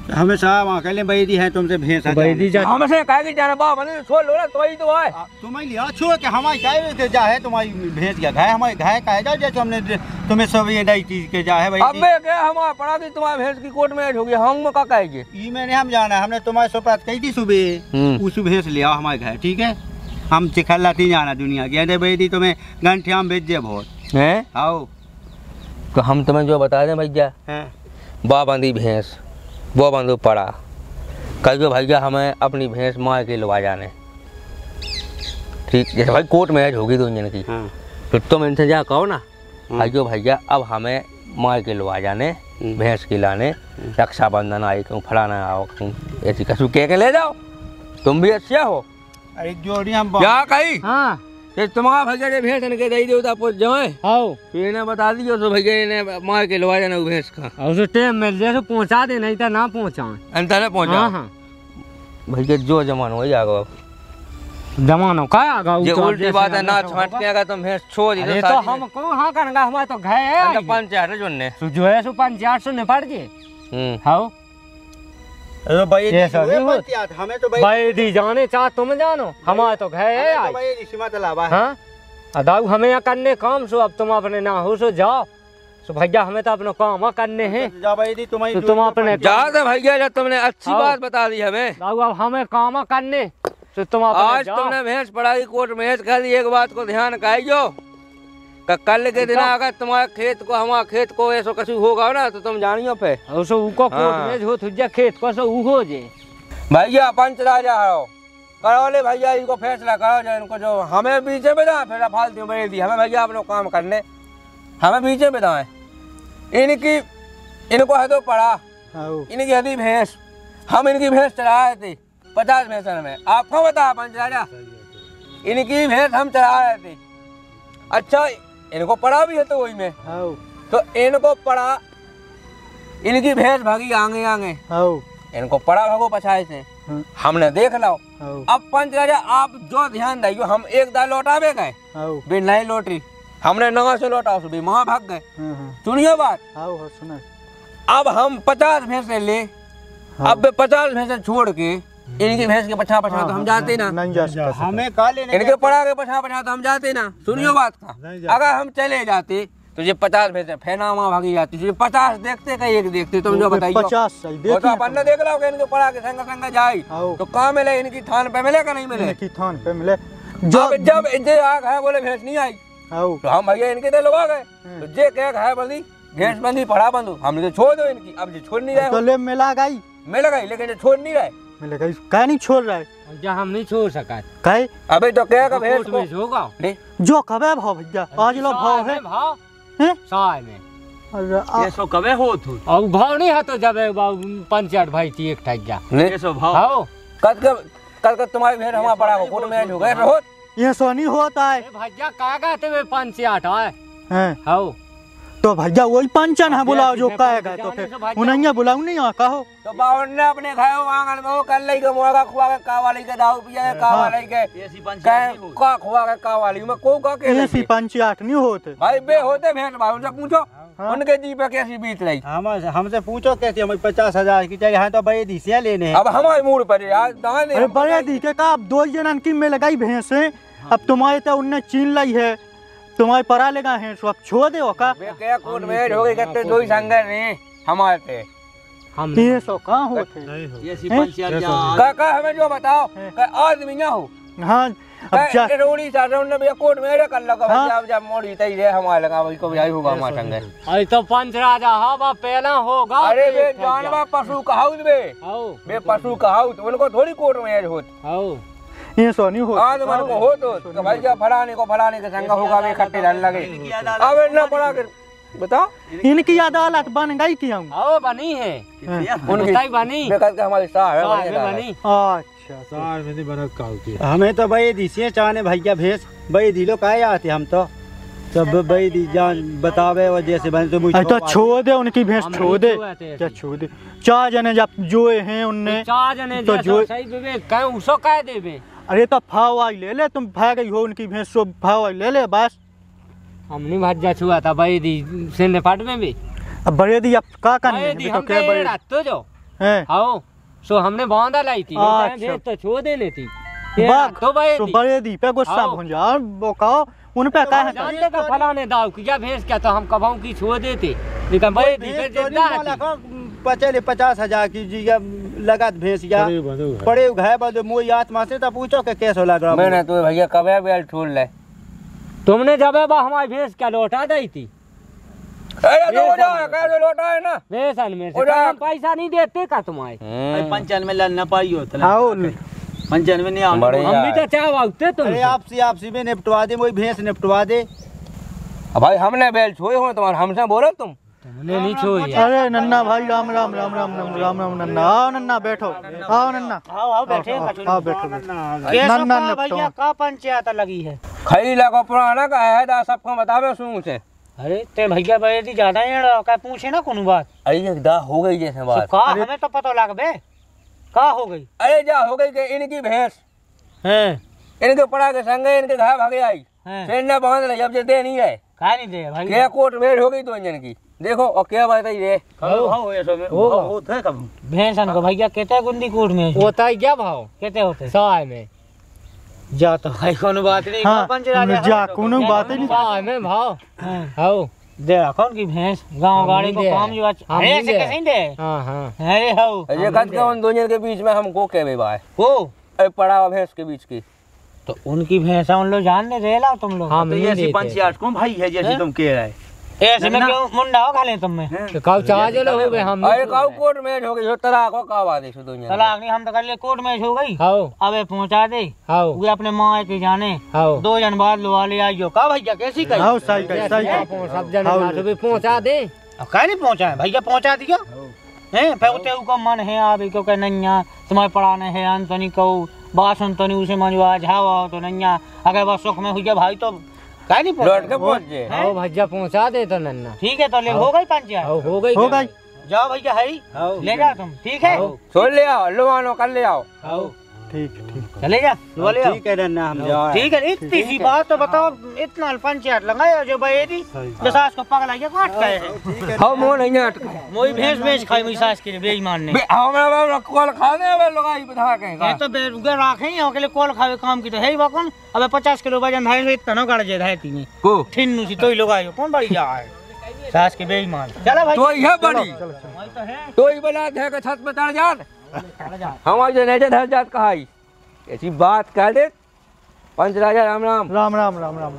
Speaker 6: हमें साहब अकेले बैदी है तुमसे भैंस
Speaker 2: बैदी जा
Speaker 1: हम से कह के जाना बाप मैंने छोड़ लो ना तो ही तो है
Speaker 6: तुम्हें लिया छोड़ के हमारी गाय जा है तुम्हारी भैंस क्या गाय हमारी गाय का है जा जैसे हमने तुम्हें सब ये डाई चीज के जा है भाई
Speaker 1: अब क्या हमारा पड़ा थी तुम्हारी भैंस की कोर्ट में ऐड हो गई हम का कहेंगे
Speaker 6: ई मैंने हम जाना हमने तुम्हारे सोपात कही थी सुबह उस भैंस ले आओ हमारे घर ठीक है हम चिखला थी जाना दुनिया की अरे बैदी तुम्हें घंटे हम भेज दिया बहुत
Speaker 1: हैं
Speaker 6: आओ
Speaker 1: तो हम तुम्हें जो बता दें भैया बा बांधी भैंस वो बांधो पड़ा कह के भैया हमें अपनी भैंस मार के लवा जाने, ठीक जैसे भाई कोर्ट मैच होगी 2 दिन की,
Speaker 6: हाँ
Speaker 1: फिर तुम इनसे जा कहो ना भाइयों भैया अब हमें मार के लवा जाने, भैंस की लाने, रक्षाबंधन आई कहूँ फलाना आओ कहूँ ऐसी कसू कह के ले जाओ, तुम भी अच्छा हो।
Speaker 6: अरे जोड़ी हम
Speaker 1: क्या कही
Speaker 2: हाँ
Speaker 1: तुम्हारा भैया ने भैंस इनके दे देवता पहुँच जाए,
Speaker 2: आओ
Speaker 1: फिर इन्हें बता दियो तो भैया इन्हें मार के लवा जाना भैंस का,
Speaker 2: और उसे टाइम मिल जाए तो पहुँचा दे, नहीं तो ना पहुँचाए।
Speaker 1: अंतर ने पहुँचा।
Speaker 2: हाँ हाँ
Speaker 1: भैया जो जमान हो जाएगा
Speaker 2: जमानो का आगा
Speaker 1: ये उल्टी बात है ना, छटके अगर तुम भैंस छोड़ दी
Speaker 2: अरे तो हम को हाँ करेंगे, हमारे तो घर है
Speaker 1: पंचायत है जोड़ने
Speaker 2: जो है सो 500 निपट गए। हाँ
Speaker 6: भाई
Speaker 2: ये सब नहीं होत।
Speaker 6: हमें तो
Speaker 2: भाई दी जाने चाह तुम जानो, हमारे तो घर है आज।
Speaker 6: भाई सीमा तलाबा
Speaker 2: हाँ अदाऊ हमें यहाँ करने काम सो, अब तुम अपने ना हो सो जाओ, सो भैया हमें तो अपने काम करने हैं,
Speaker 6: जा भाई दी तुम्हारी
Speaker 2: तो तुम अपने
Speaker 1: जा तो भैया जब तुमने अच्छी
Speaker 2: आओ।
Speaker 1: बात बता दी हमें,
Speaker 2: दाऊ अब हमें काम करने, तो तुम अपने
Speaker 1: आज
Speaker 2: जाओ।
Speaker 1: तुमने भैंस पढ़ाई कोर्ट भैंस कर दी, एक बात को ध्यान कहियो कल के दिन अगर तुम्हारे खेत को हमारे खेत को ऐसा कछु होगा ना तो तुम जानियो पे
Speaker 2: और सो उको कोट
Speaker 1: हाँ।
Speaker 2: में जो तुझे खेत को सो ऊ हो जे।
Speaker 1: भैया पंच राजा हो करो ले भैया इनको फैसला करो जो इनको जो हमें पीछे में दाए फिर फालतू में दी हमें भैया अपने काम करने, हमें पीछे में दाए इनकी इनको है तो पड़ा इनकी हदी भैंस, हम इनकी भैंस चला रहे थे 50 भैंसन में, आपको बता पंच राजा इनकी भैंस हम चला रहे थे। अच्छा इनको पड़ा भी है तो वही में तो इनको पड़ा, इनकी भैंस भागी आगे आगे, इनको पड़ा भागो पछाए से, हमने देख लो। अब पंच राजा आप जो ध्यान दियो, हम एक दाल लौटावे गए भी नहीं लौटी, हमने नवा से लौटा भी वहां भाग गए। सुनिए बात, अब हम 50 भैंसे ले, अब 50 भैंसे छोड़ के इनकी भैंस के पछा पछा तो हम जाते ना,
Speaker 6: हमें का लेने
Speaker 1: इनके पड़ा के पछा पछा तो हम जाते ना। सुनियो बात का, अगर हम चले जाते तो ये 50 भैंसे फैना वहाँ भागी जाती, ये 50 देखते का एक देखते, तुम जो बताइए
Speaker 5: 50 सही
Speaker 1: वो तो अपन ने देख लो कि इनके पड़ा के संग संग जाए तो कहाँ मिले, इनकी थान पे मिले का नहीं मिले,
Speaker 5: की थान पे मिले
Speaker 1: जब इनके आग है बोले भैंस नहीं आई तो हम भैया इनके तो लगा गए, तो जे कह है बंदी भैंस बंदी पड़ा बंदू, हमने तो छोड़ दो इनकी, अब ये छोड़ नहीं रहे,
Speaker 5: तो ले मिला गई
Speaker 1: मिल गई लेकिन ये छोड़ नहीं रहे,
Speaker 5: मिले गई का नहीं छोड़ रहा है
Speaker 2: जा हम नहीं छोड़ सका,
Speaker 5: कहे
Speaker 1: अबे तो कह का भैंस
Speaker 2: कोर्ट
Speaker 1: को
Speaker 2: में होगा
Speaker 1: ले
Speaker 5: जो कबे भाव भैया आज लो भाव है
Speaker 2: भाव
Speaker 5: हैं?
Speaker 2: साय में
Speaker 5: अरे
Speaker 3: ये सो कबे हो तू
Speaker 2: और भाव नहीं है तो जब पंचायत भाई थी एक ठग जा
Speaker 1: ले
Speaker 3: ये सो भाव
Speaker 2: आओ
Speaker 1: कल तुम्हारी भैंस हमारा पड़ा कोर्ट में हो गए रहो,
Speaker 5: ये सो नहीं होता है
Speaker 2: भैया कहा कहते हुए 5 आए
Speaker 5: हैं?
Speaker 2: आओ
Speaker 5: तो भैया वही पंचन है बुलाओ जो कहेगा, तो फिर उन्हें बुलाऊ नहीं आ कहो
Speaker 1: तो बावन ने अपने खाए आंगन में वो कर ली के मुर्गा खुआ के कावाली के दाऊ पिया के कावाली के
Speaker 3: ऐसी पंचायत नहीं
Speaker 1: का खुआ के कावाली में को का के
Speaker 5: ऐसी पंचायत नहीं होते
Speaker 1: भाई बे होते भेंट भाई उनसे पूछो उनके जी पे कैसी बीत रही,
Speaker 6: हमसे पूछो कैसे, हमें 50,000 की चाहिए, हाँ तो भाई दिसिया लेने हैं।
Speaker 1: अब हमारे मूड पर यार दाने
Speaker 5: अरे बड़े दिखे का अब 2 जनन की में लगाई भैंस है, अब तुम्हारे तो उनने चीन लाई है, तुम्हारे परा लेगा है सो अब छोड़ दे का
Speaker 1: बे क्या कोर्ट में हो गई कहते दो ही संग ने हमारे पे
Speaker 2: हम
Speaker 5: ये सो कहाँ होते
Speaker 3: ऐसी पंचायत
Speaker 1: का हमें जो बताओ का आदमी ना हो
Speaker 5: हाँ अब जा
Speaker 1: रोड़ी सा ने भैया कोर्ट में रे कर लगा भैया अब जब मोड़ी तई रे हमारे लगा भाई को भाई होगा हमारे संग,
Speaker 2: अरे तो पंच राजा हवा पहला होगा,
Speaker 1: अरे बे जानवा पशु कहाउत बे
Speaker 2: आओ
Speaker 1: बे पशु कहाउत उनको थोड़ी कोर्ट में होत,
Speaker 2: आओ
Speaker 5: ये सो नहीं होता
Speaker 1: आज मन को हो तो भाई जब फलाने के संग होगा वे इकट्ठे रहने लगे, अब ना पड़ा कर बताओ
Speaker 5: इनकी अदालत बन गई क्यों?
Speaker 2: आओ बनी है
Speaker 1: उनकी
Speaker 2: बताई बनी
Speaker 1: बेकार के हमारी साह है
Speaker 2: साय में
Speaker 1: बनी
Speaker 2: बनी
Speaker 5: अच्छा
Speaker 3: सार में नहीं बनत काऊ की
Speaker 6: हमें तो भाई दिसिया चाहने भैया भेस भाई दिलो काहे आते हम तो सब भाई दी जान बतावे और जैसे बने तो मुझे
Speaker 5: तो छोड़ दे उनकी भैंस
Speaker 2: हम
Speaker 5: छोड़
Speaker 2: नहीं
Speaker 5: दे,
Speaker 2: छुआ थे
Speaker 5: क्या
Speaker 2: ऐसे।
Speaker 5: छोड़ दे 4 जने जब जोए हैं उनने
Speaker 2: 4 जने
Speaker 5: तो
Speaker 2: तो
Speaker 5: जो-
Speaker 2: सही विवेक कहे उसो कह देबे,
Speaker 5: अरे तो भाव आई ले ले, तुम भाग गई हो उनकी भैंस सो भाव आई ले ले बस।
Speaker 2: हम नहीं भज्जा छुआ था भाई दी सिंध फट में भी
Speaker 5: अब बड़े दी अब का करने
Speaker 2: भाई
Speaker 5: हैं?
Speaker 2: दी
Speaker 5: अभी तो
Speaker 2: हम
Speaker 5: क्या बड़े
Speaker 2: रात तो जो
Speaker 5: हैं
Speaker 2: आओ सो हमने बांधा लाई थी
Speaker 5: अच्छा।
Speaker 2: भेज तो छो देने थी
Speaker 5: बाग
Speaker 2: तो भाई
Speaker 5: तो
Speaker 2: दी
Speaker 5: बड़े दी पे गुस्सा
Speaker 2: आओ।
Speaker 5: भुंजा वो कहो उन पे का है
Speaker 2: जानते का फलाने दाव किया भेज क्या तो हम कभाऊ की छो देते, लेकिन भाई दी पे जिंदा है
Speaker 6: 50,000 की जी लगा भेस या पड़े घाय बदे मोई आत्मा से तो पूछो के कैसे लग रहा
Speaker 1: मैंने तो भैया कबे बेल छोड़ ले,
Speaker 2: तुमने जब बा हमारी भेज क्या लौटा दी थी
Speaker 1: अरे तो हो जाए कैसे लौटा है ना
Speaker 2: बेसन में से
Speaker 1: उड़ा।
Speaker 2: हम पैसा नहीं देते का तुम्हारे
Speaker 6: 95 लड़ना पाई होता
Speaker 5: आओ
Speaker 6: 95 नहीं आओ
Speaker 1: बढ़िया।
Speaker 2: हम भी तो चाहते तुम
Speaker 6: अरे आपसी में निपटवा दे वही भैंस निपटवा दे
Speaker 1: भाई हमने बैल छोए हो तुम्हारे हमसे बोलो तुम
Speaker 2: तुमने नहीं छोड़ी
Speaker 5: अरे नन्ना भाई राम राम राम राम राम राम राम नन्ना आओ नन्ना बैठो आओ नन्ना
Speaker 2: आओ बैठे
Speaker 5: आओ बैठो
Speaker 2: कैसा
Speaker 5: नन्ना
Speaker 2: का भैया
Speaker 5: निपटो
Speaker 2: का पंचायत लगी है
Speaker 1: खैला को पुराना का है दा सबको बतावे सुन से
Speaker 2: अरे ते भैया बैठी ज्यादा ही का पूछे ना कोनो बात
Speaker 1: अरे दा हो गई जैसे बात
Speaker 2: का हमें तो पता लगबे का हो गई
Speaker 1: अरे जा हो गई कि इनकी भैंस
Speaker 2: हैं
Speaker 1: इनके पड़ा के संगे इनके घर भागे आई
Speaker 2: हैं
Speaker 1: फिर न बांध ले जब दे नहीं है
Speaker 2: का नहीं दे भाई
Speaker 1: क्या कोट मेड़ हो गई तो इंजन की देखो और क्या बात है ये
Speaker 6: होता है कब
Speaker 2: भैंसन को भैया कितने गुंदी कूट में होता है क्या भाव कितने होते 100 में जा तो भाई कोनो बात नहीं
Speaker 5: हाँ
Speaker 2: पंच राजा
Speaker 5: जा कोनो बात ही नहीं
Speaker 2: 100 में भाव हां दे कौन की भैंस गांव गाड़ी को काम जो अरे से कैसे दे हां हां अरे हो
Speaker 1: ये कद के उन दोनों के बीच में हमको कहवे भाई
Speaker 2: हो
Speaker 1: अरे पड़ा हुआ भैंस के बीच की
Speaker 2: तो उनकी भैंस उन लोग जान ले रहे ला तुम लोग
Speaker 6: हम ये 5-8 को भाई है जैसे तुम कह रहे
Speaker 2: ऐसे में क्यों मुंडा हो खाले तुम में तो काउ चार्ज लो हो गए हम
Speaker 1: अरे काऊ कोट मैच हो गई हो तरह को का बात है सो दुनिया
Speaker 2: तलाक नहीं हम तो कर ले कोर्ट मैच हो गई हां अबे पहुंचा दे हां वो अपने मां के जाने हां 2 जन बाद लवा ले आइयो का भैया कैसी कही
Speaker 5: आओ सही
Speaker 2: सब जन बात भी पहुंचा दे अब काहे नहीं पहुंचा है भैया पहुंचा दिया हैं फिर उते को मन है आबे को के नैया तुम्हारे पढ़ाने है अंतनी को बासन तो नहीं उसे मनवा जाओ तो नैया अगर बस सुख में हुई भाई तो काहे नहीं
Speaker 1: लौट के पहुंच जे
Speaker 2: आओ भैया पहुंचा दे तो नन्ना ठीक है तो ले हो गई पंचायत हो गई जाओ भैया है ले जा तुम ठीक है
Speaker 1: छोड़ ले आओ लवानो कर ले आओ
Speaker 5: ठीक ठीक
Speaker 2: चले जा लो ले
Speaker 6: ठीक है ना हम जा
Speaker 2: ठीक है इतनी सी बात तो बताओ इतना पंचायत लगाया जो भाई थी जो सास को पगला ये काट गए
Speaker 1: हां मोन नहीं अटका
Speaker 2: मोई भैंस भैंस खाई मेरी सास के बेईमान ने
Speaker 1: हमरा कॉल खा दे बे लगाई बता के
Speaker 2: ये तो बेरुगा राखे हैं के लिए कॉल खावे काम की तो है ही कौन अबे 50 किलो वजन है इतना न गाड़ जे रहती में
Speaker 1: को
Speaker 2: ठिन्नू सी तोई लोग आयो कौन बड़ी जा है सास के बेईमान चला भाई
Speaker 1: तो यह बड़ी तो ही बना दे के छत पे चढ़ जा हम आज नहीं धर जात कहाई ऐसी बात कह दे पंच राजा राम राम
Speaker 5: राम राम राम राम